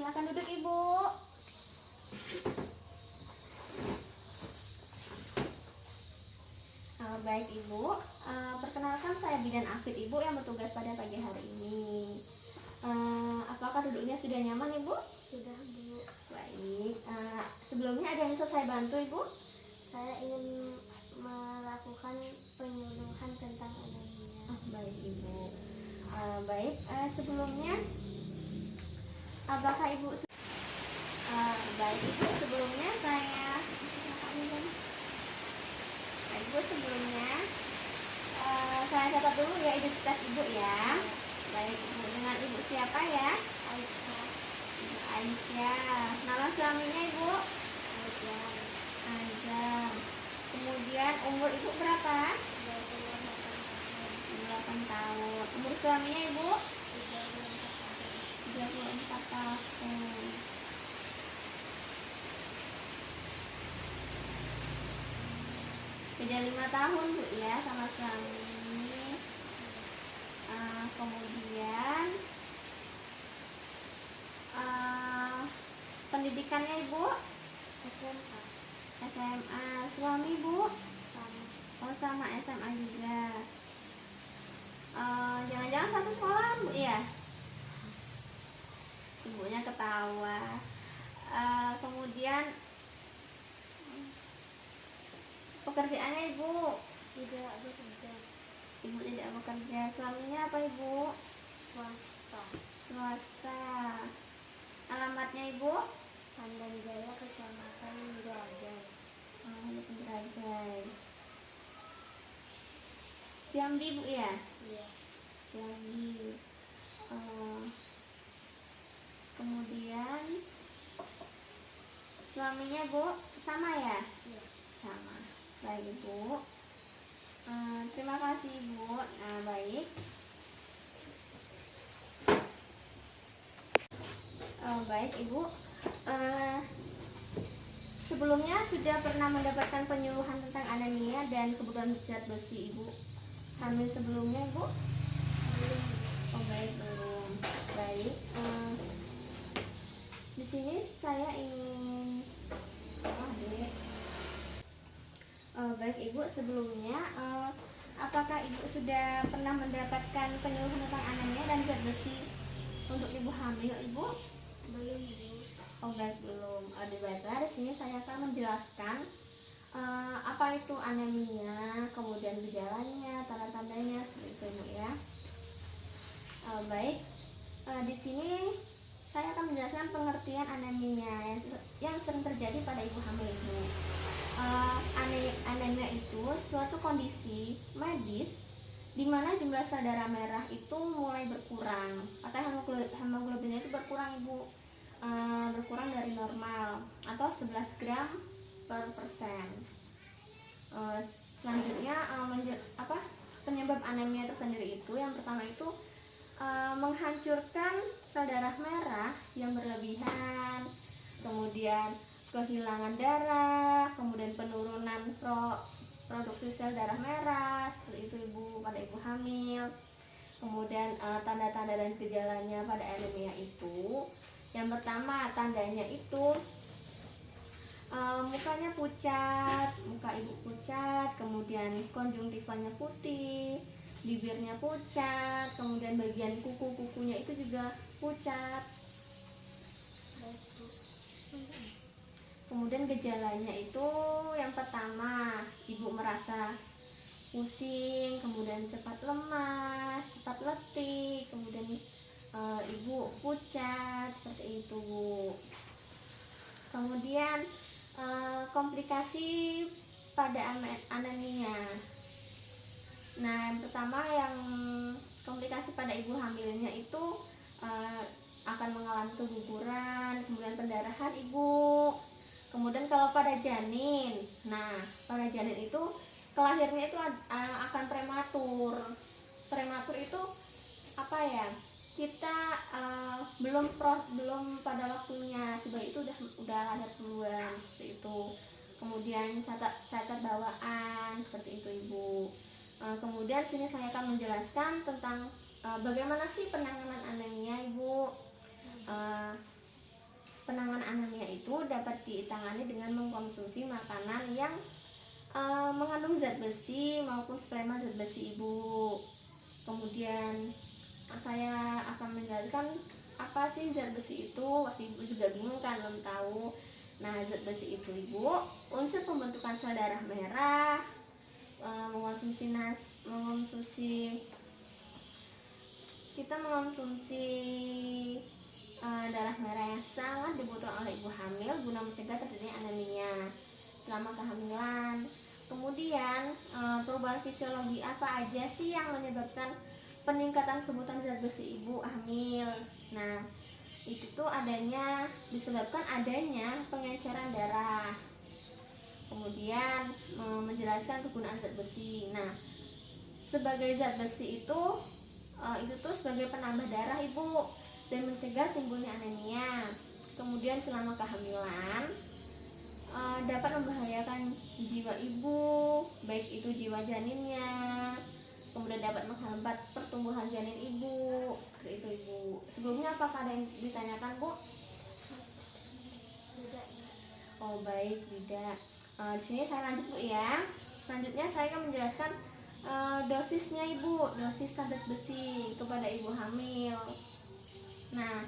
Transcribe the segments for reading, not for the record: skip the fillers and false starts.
Silakan duduk Ibu. Baik Ibu, perkenalkan saya Bidan Afid Ibu yang bertugas pada pagi hari ini. Apakah duduknya sudah nyaman Ibu? Sudah, Bu. Baik, sebelumnya ada yang bisa saya bantu Ibu? Saya ingin melakukan penyuluhan tentang anemia. Baik Ibu. Baik, sebelumnya apakah Ibu baik Ibu, sebelumnya saya Ibu sebelumnya saya catat dulu ya identitas Ibu ya. Baik Ibu, dengan Ibu siapa ya? Aisyah. Ibu Aisyah. Nama suaminya Ibu? Ajam. Kemudian umur Ibu berapa? 28 tahun. Umur suaminya Ibu? 34 tahun. Beda 5 tahun Bu ya sama suami. Kemudian pendidikannya Ibu? SMA. Suami Bu? Sama SMA juga. Jangan-jangan satu sekolah Bu ya? Ibunya ketawa. Kemudian pekerjaannya Ibu? Tidak bekerja. Ibu tidak bekerja. Suaminya apa Ibu? Swasta. Alamatnya Ibu? Pandan Jaya, Kecamatan Gerajai. Gerajai. Jambi Bu ya? Iya. Jambi. Kemudian suaminya Bu sama ya? Iya. Sama. Baik Ibu. Terima kasih Ibu. Nah baik. Baik Ibu. Sebelumnya sudah pernah mendapatkan penyuluhan tentang anemia dan kebutuhan zat besi Ibu hamil sebelumnya Ibu? Belum. Oh baik, belum. Baik. Di sini saya ingin baik Ibu, sebelumnya apakah Ibu sudah pernah mendapatkan penyuluhan tentang anemia dan zat besi untuk Ibu hamil Ibu? Belum, Bu. Oh baik, belum. Baiklah, di sini saya akan menjelaskan apa itu anemia, kemudian gejalanya, tanda-tandanya seperti itu Bu ya. Baik, di sini saya akan menjelaskan pengertian anemia yang sering terjadi pada ibu hamil Ibu. Anemia itu suatu kondisi medis di mana jumlah sel darah merah itu mulai berkurang atau hemoglobinnya itu berkurang Ibu, berkurang dari normal atau 11 gram per persen. Selanjutnya penyebab anemia tersendiri itu yang pertama itu menghancurkan sel darah merah yang berlebihan, kemudian kehilangan darah, kemudian penurunan produksi sel darah merah seperti itu Ibu pada ibu hamil. Kemudian tanda-tanda dan gejalanya pada anemia itu yang pertama tandanya itu mukanya pucat, muka ibu pucat, kemudian konjungtivanya putih, bibirnya pucat, kemudian bagian kuku-kukunya itu juga pucat. Kemudian gejalanya itu yang pertama ibu merasa pusing, kemudian cepat lemas, cepat letih, kemudian ibu pucat seperti itu Bu. Kemudian komplikasi pada anemia. Nah, yang pertama yang komplikasi pada ibu hamilnya itu akan mengalami keguguran, kemudian pendarahan ibu. Kemudian kalau pada janin, nah pada janin itu kelahirnya itu akan prematur. Prematur itu apa ya? Kita belum pada waktunya, sebagai itu udah lahir duluan seperti itu. Kemudian cacat bawaan seperti itu Ibu. Kemudian sini saya akan menjelaskan tentang bagaimana sih penanganan anemia Ibu. ditangani dengan mengkonsumsi makanan yang mengandung zat besi maupun suplemen zat besi ibu. Kemudian saya akan menjelaskan apa sih zat besi itu, pasti ibu juga bingung kan, belum tahu. Nah, zat besi itu ibu unsur pembentukan sel darah merah, mengonsumsi kita mengonsumsi darah merah yang sangat dibutuhkan oleh ibu hamil guna mencegah terjadinya anemia selama kehamilan. Kemudian perubahan fisiologi apa aja sih yang menyebabkan peningkatan kebutuhan zat besi ibu hamil? Nah, itu tuh disebabkan adanya pengenceran darah. Kemudian menjelaskan kegunaan zat besi. Nah, sebagai zat besi itu tuh sebagai penambah darah ibu dan mencegah timbulnya anemia. Kemudian selama kehamilan dapat membahayakan jiwa ibu, baik itu jiwa janinnya, kemudian dapat menghambat pertumbuhan janin ibu. Seperti itu ibu. Sebelumnya apakah ada yang ditanyakan bu? Tidak. Oh baik, tidak. Di sini saya lanjut bu ya. Selanjutnya saya akan menjelaskan dosisnya ibu, dosis tablet besi kepada ibu hamil. Nah,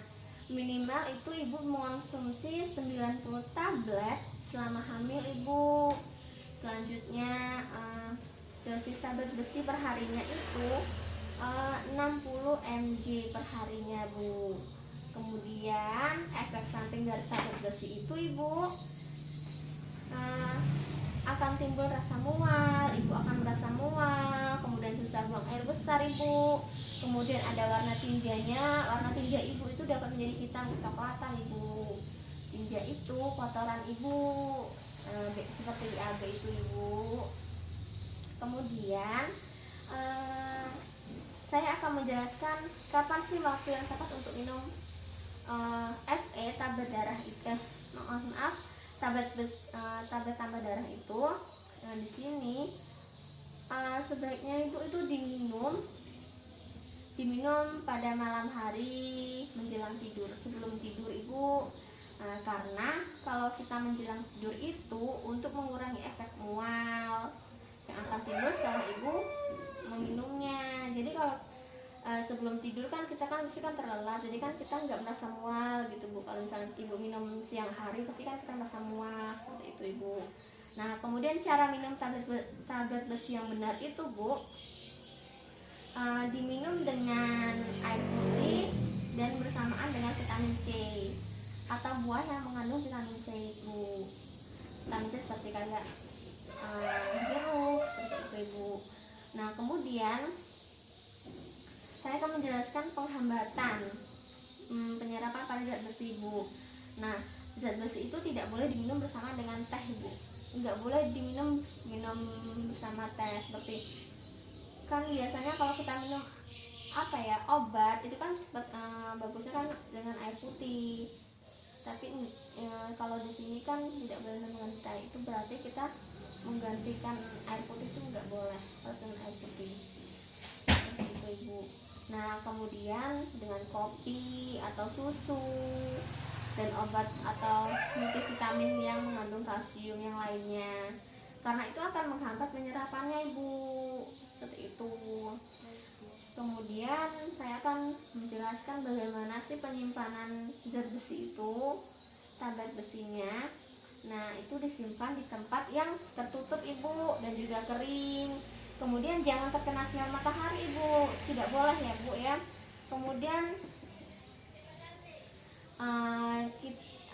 minimal itu ibu mengonsumsi 90 tablet selama hamil ibu. Selanjutnya dosis tablet besi perharinya itu 60 mg per harinya bu. Kemudian efek samping dari tablet besi itu ibu akan timbul rasa mual, ibu akan merasa mual, kemudian susah buang air besar ibu, kemudian ada warna tinjanya. Warna tinja ibu itu dapat menjadi hitam kecoklatan ibu. Tinja itu kotoran ibu, seperti BAB itu ibu. Kemudian saya akan menjelaskan kapan sih waktu yang tepat untuk minum FE tablet darah itu, tablet tambah darah itu. Nah, di sini sebaiknya ibu itu diminum pada malam hari menjelang tidur, sebelum tidur ibu. Karena kalau kita menjelang tidur itu untuk mengurangi efek mual yang akan timbul setelah ibu meminumnya. Jadi kalau sebelum tidur kan kita kan mesti kan terlelap, jadi kan kita nggak merasa mual gitu bu. Kalau misalnya ibu minum siang hari pasti kan kita merasa mual, seperti itu ibu. Nah, kemudian cara minum tablet besi yang benar itu bu, diminum dengan air putih dan bersamaan dengan vitamin C atau buah yang mengandung vitamin C ibu. Vitamin C seperti kayak jeruk, seperti itu ibu. Nah, kemudian saya akan menjelaskan penghambatan penyerapan pada zat besi ibu. Nah, zat besi itu tidak boleh diminum bersama dengan teh ibu. Nggak boleh minum bersama teh. Seperti kan biasanya kalau kita minum obat itu kan bagusnya kan dengan air putih. Tapi kalau di sini kan tidak boleh dengan teh. Itu berarti kita menggantikan air putih itu nggak boleh, harus dengan air putih. Seperti itu ibu. Nah, kemudian dengan kopi atau susu dan obat atau multivitamin yang mengandung kalsium yang lainnya, karena itu akan menghambat penyerapannya ibu. Seperti itu. Kemudian saya akan menjelaskan bagaimana sih penyimpanan zat besi itu, tablet besinya. Nah, itu disimpan di tempat yang tertutup ibu dan juga kering. Kemudian jangan terkena sinar matahari ibu, tidak boleh ya bu ya. Kemudian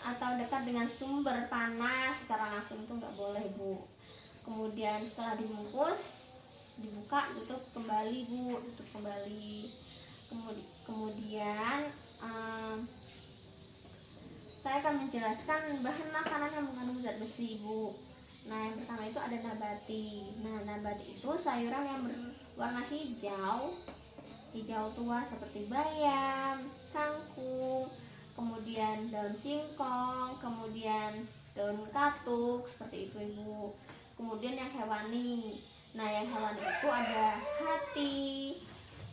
atau dekat dengan sumber panas secara langsung itu nggak boleh bu. Kemudian setelah dibungkus, dibuka, tutup kembali bu, tutup kembali. Kemudian saya akan menjelaskan bahan makanan yang mengandung zat besi ibu. Nah, yang pertama itu ada nabati. Nah, nabati itu sayuran yang berwarna hijau tua seperti bayam, kangkung, kemudian daun singkong, kemudian daun katuk, seperti itu ibu. Kemudian yang hewani. Nah, yang hewani itu ada hati,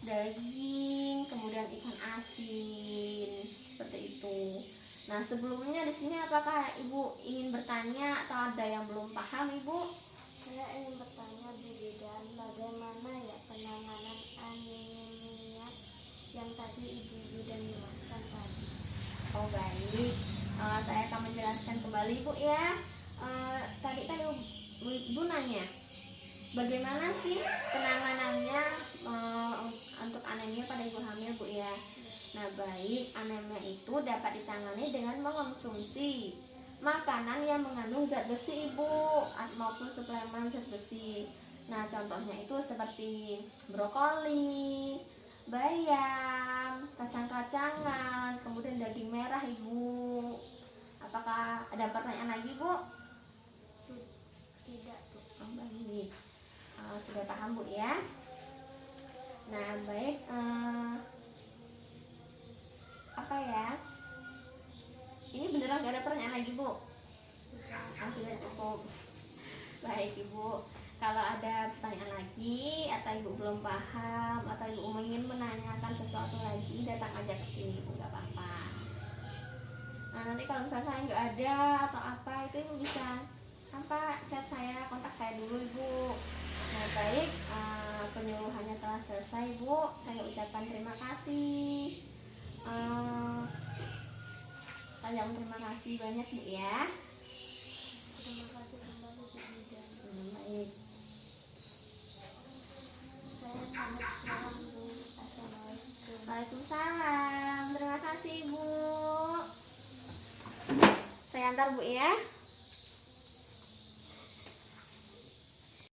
daging, kemudian ikan asin, seperti itu. Nah, sebelumnya di sini apakah Ibu ingin bertanya atau ada yang belum paham, Ibu? Saya ingin bertanya Bu Bidan, bagaimana ya penanganan anemia yang tadi Ibu Bidan jelaskan tadi? Oh, baik. Saya akan menjelaskan kembali, Bu ya. Tadi kan Ibu nanya, bagaimana sih penanganannya untuk anemia pada ibu hamil, Bu ya? Nah, baik, anemia itu dapat ditangani dengan mengonsumsi makanan yang mengandung zat besi, Ibu, maupun suplemen zat besi. Nah, contohnya itu seperti brokoli, bayam, kacang-kacangan, kemudian daging merah, Ibu. Apakah ada pertanyaan lagi, Bu? Tidak Bu. Oh, baik. Sudah paham, Bu ya? Nah, baik. Apa ya? Ini beneran gak ada pertanyaan lagi, Bu? Sudah cukup. Baik, Ibu. Kalau ada pertanyaan lagi atau Ibu belum paham atau Ibu ingin menanyakan sesuatu lagi, datang aja ke sini, Ibu, nggak apa-apa. Nah, nanti kalau misalnya saya nggak ada atau apa, itu Ibu bisa chat saya, kontak saya dulu, Ibu. Nah, baik, penyuluhannya telah selesai, Bu. Saya ucapkan terima kasih. Saya terima kasih banyak, Bu ya. Terima kasih kembali Bu Bidan. Baik. Saya pamit pulang Bu. Assalamualaikum. Waalaikumsalam. Terima kasih, Bu. Saya antar, Bu ya.